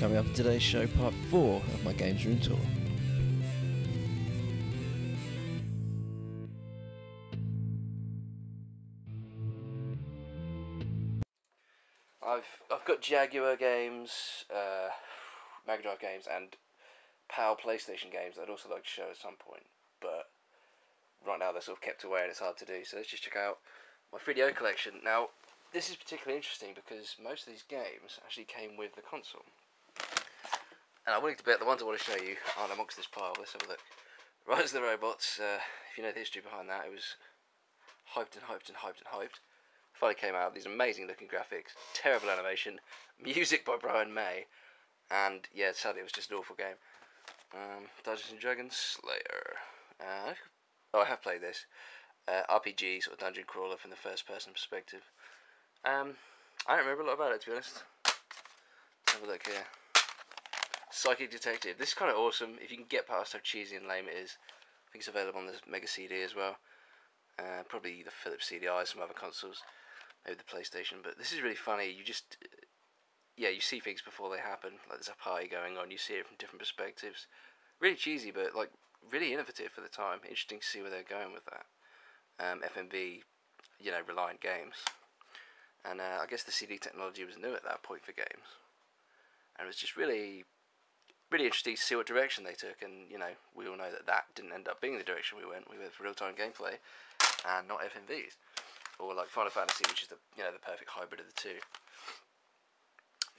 coming up in today's show, part 4 of my Games Room Tour. I've got Jaguar games, Mega Drive games, and PAL PlayStation games that I'd also like to show at some point, but right now they're sort of kept away and it's hard to do, so let's just check out my 3DO collection. Now, this is particularly interesting because most of these games actually came with the console. And I'm willing to bet the ones I want to show you aren't amongst this pile. Let's have a look. Rise of the Robots, if you know the history behind that, it was hyped and hyped and hyped and hyped. Finally came out, these amazing looking graphics, terrible animation, music by Brian May, and yeah, sadly it was just an awful game. Dungeons and Dragons Slayer. I have played this. RPG, sort of dungeon crawler from the first person perspective. I don't remember a lot about it, to be honest. Let's have a look here. Psychic Detective. This is kind of awesome. If you can get past how cheesy and lame it is. I think it's available on the Mega CD as well. Probably the Philips CDI, some other consoles. Maybe the PlayStation. But this is really funny. You just... you see things before they happen. Like there's a party going on. You see it from different perspectives. Really cheesy, but like really innovative for the time. Interesting to see where they're going with that. FMV, reliant games. And I guess the CD technology was new at that point for games. And it was just really interesting to see what direction they took. And, we all know that didn't end up being the direction we went. We went for real-time gameplay and not FMVs. Or like Final Fantasy, which is the perfect hybrid of the two.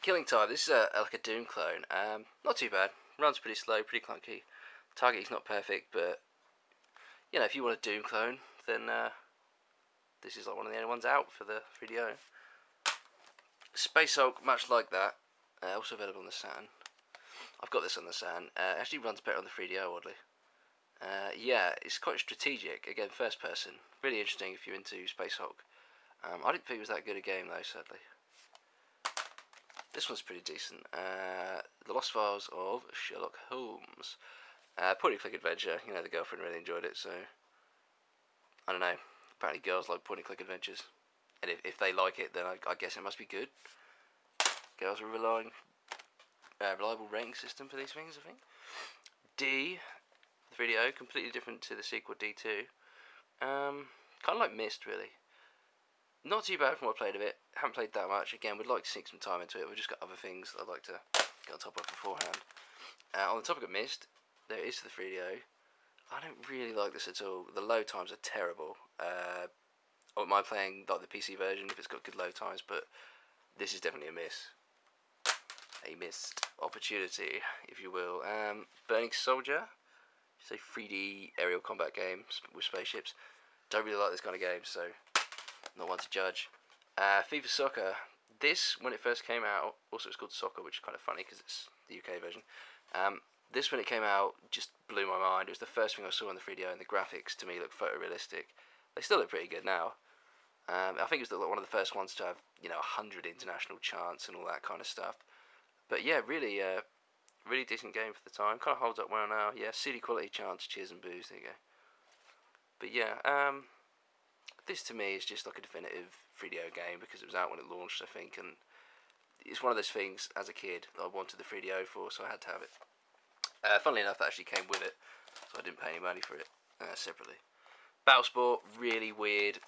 Killing Time, this is like a Doom clone. Not too bad. Runs pretty slow, pretty clunky. Targeting's not perfect, but, if you want a Doom clone, then this is like one of the only ones out for the 3DO. Space Hulk, much like that. Also available on the Saturn. I've got this on the Saturn. Actually runs better on the 3DO, oddly. It's quite strategic. Again, first person. Really interesting if you're into Space Hulk. I didn't think it was that good a game, though, sadly. This one's pretty decent. The Lost Files of Sherlock Holmes. Point-and-click adventure. The girlfriend really enjoyed it, so... I don't know. Apparently girls like point-and-click adventures. And if they like it, then I guess it must be good. Girls are reliable rating system for these things, I think. D, 3DO, completely different to the sequel D2. Kind of like Myst, really. Not too bad from what I played of it. Haven't played that much. Again, would like to sink some time into it. We've just got other things that I'd like to get on top of beforehand. On the topic of Myst, there is the 3DO. I don't really like this at all. The load times are terrible. I wouldn't mind playing like the PC version if it's got good load times, but this is definitely a miss. A missed opportunity, if you will. Burning Soldier, it's a 3D aerial combat game with spaceships. Don't really like this kind of game, so not one to judge. FIFA Soccer. This, when it first came out, also it's called Soccer, which is kind of funny because it's the UK version. This, when it came out, just blew my mind. It was the first thing I saw on the 3DO, and the graphics to me look photorealistic. They still look pretty good now. I think it was one of the first ones to have 100 international chants and all that kind of stuff. But yeah, really decent game for the time. Kind of holds up well now. Yeah, CD quality chants, cheers and boos. There you go. But yeah, this to me is just like a definitive 3DO game because it was out when it launched, I think, and it's one of those things as a kid that I wanted the 3DO for, so I had to have it. Funnily enough, that actually came with it, so I didn't pay any money for it separately. Battlesport, really weird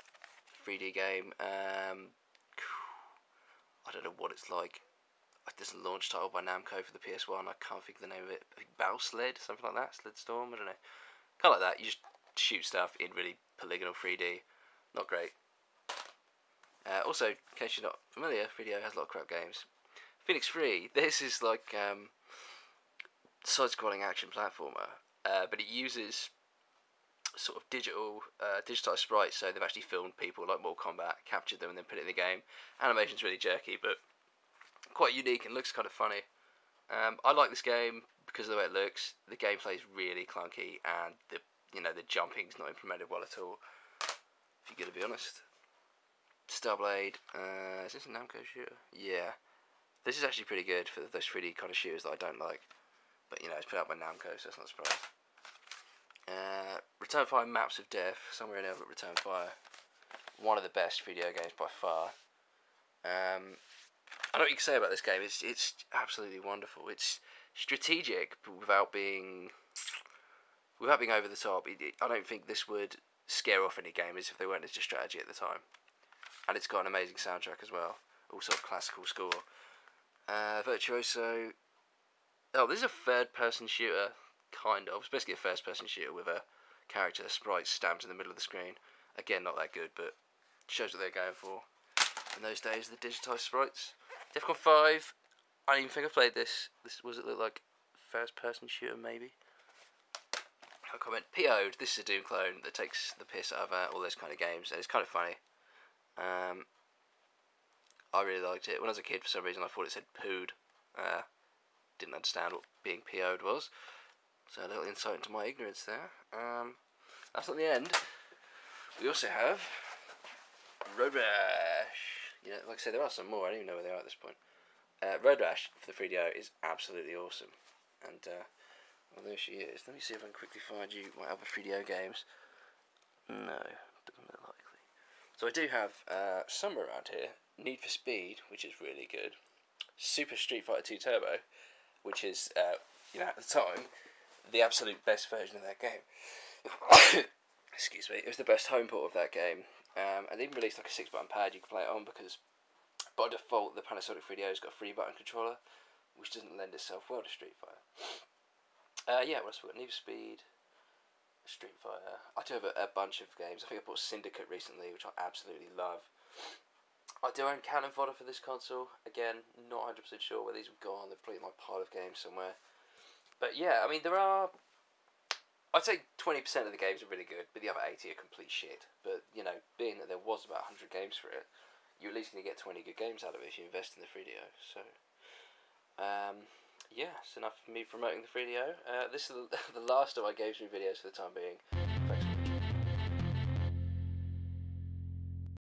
3D game. I don't know what it's like. There's a launch title by Namco for the PS1. I can't think of the name of it. I think Battle Sled, something like that. Sled Storm, I don't know. Kind of like that. You just shoot stuff in really polygonal 3D. Not great. Also, in case you're not familiar, 3DO has a lot of crap games. Phoenix Free. This is like side-scrolling action platformer, but it uses sort of digitized sprites, so they've actually filmed people like Mortal Kombat, captured them and then put it in the game. Animation's really jerky, but quite unique and looks kind of funny. I like this game because of the way it looks. The gameplay is really clunky, and the jumping's not implemented well at all, if you're going to be honest. Starblade, is this a Namco shooter? Yeah. This is actually pretty good for those 3D kind of shooters that I don't like. But, it's put out by Namco, so it's not a surprise. Return Fire Maps of Death, somewhere in there I've got Return Fire. One of the best 3DO games by far. I know what you can say about this game. It's absolutely wonderful. It's strategic, but without being over the top. I don't think this would scare off any gamers if they weren't into strategy at the time. And it's got an amazing soundtrack as well. Also a classical score. Virtuoso. Oh, this is a third-person shooter, kind of. It's basically a first-person shooter with a character, sprite stamped in the middle of the screen. Again, not that good, but shows what they're going for. In those days, the digitised sprites. Defcon 5. I don't even think I played this. Was it look like first-person shooter, maybe? I'll comment. PO'd. This is a Doom clone that takes the piss out of all those kind of games, and it's kind of funny. I really liked it. When I was a kid, for some reason, I thought it said pooed. Didn't understand what being PO'd was. So a little insight into my ignorance there. That's not the end. We also have Road Rash. Yeah, like I said, there are some more. I don't even know where they are at this point. Road Rash for the 3DO is absolutely awesome. And, well, there she is. Let me see if I can quickly find you my other 3DO games. No, doesn't look likely. So I do have some around here. Need for Speed, which is really good. Super Street Fighter 2 Turbo, which is, at the time, the absolute best version of that game. Excuse me. It was the best home port of that game. And they even released like a 6-button pad you could play it on, because by default the Panasonic 3DO's got a 3-button controller, which doesn't lend itself well to Street Fighter. Yeah, what else we got? Need for Speed, Street Fighter. I do have a bunch of games. I think I bought Syndicate recently, which I absolutely love. I do own Cannon Fodder for this console. Again, not 100% sure where these would go on. They're probably in my pile of games somewhere. But yeah, I mean, there are... I'd say 20% of the games are really good, but the other 80 are complete shit. But, being that there was about 100 games for it, you're at least going to get 20 good games out of it if you invest in the 3DO. So, yeah, that's enough for me promoting the 3DO. This is the last of my games review videos for the time being.